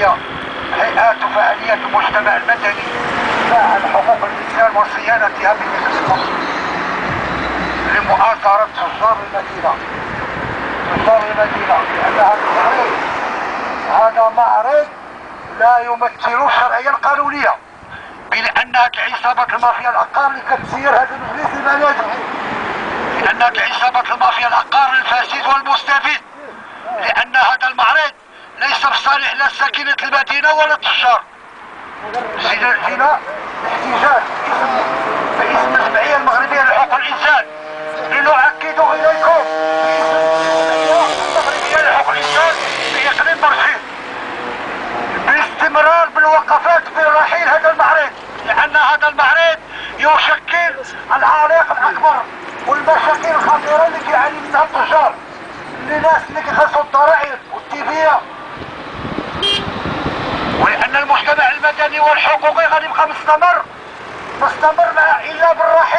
وهي هيئات وفعاليات المجتمع المدني فعل حقوق الإنسان وصيانتها بالنسبة لمؤازرة تجار المدينة. لأن هذا معرض لا يمثل الشرعية القانونية، بأن عصابة المافيا العقار اللي كتسير هذا المجلس المالي، لأن عصابة المافيا العقار الفاسد والمستفيد، لأن هذا المعرض ليس بصالح لا ساكنة المدينة ولا التجار. جينا احتجاج باسم الجمعية المغربية لحقوق الإنسان لنؤكد إليكم باسم الجمعية المغربية لحقوق الإنسان في إقليم برشيد بالاستمرار بالوقفات برحيل هذا المعرض، لأن هذا المعرض يشكل العائق الأكبر والمشاكل الخطيرة اللي كيعاني منها التجار، الناس اللي كيخلصوا الضرائب والتيفية، ولأن المجتمع المدني والحقوقي غادي يبقى مستمر مع إلا بالرحيل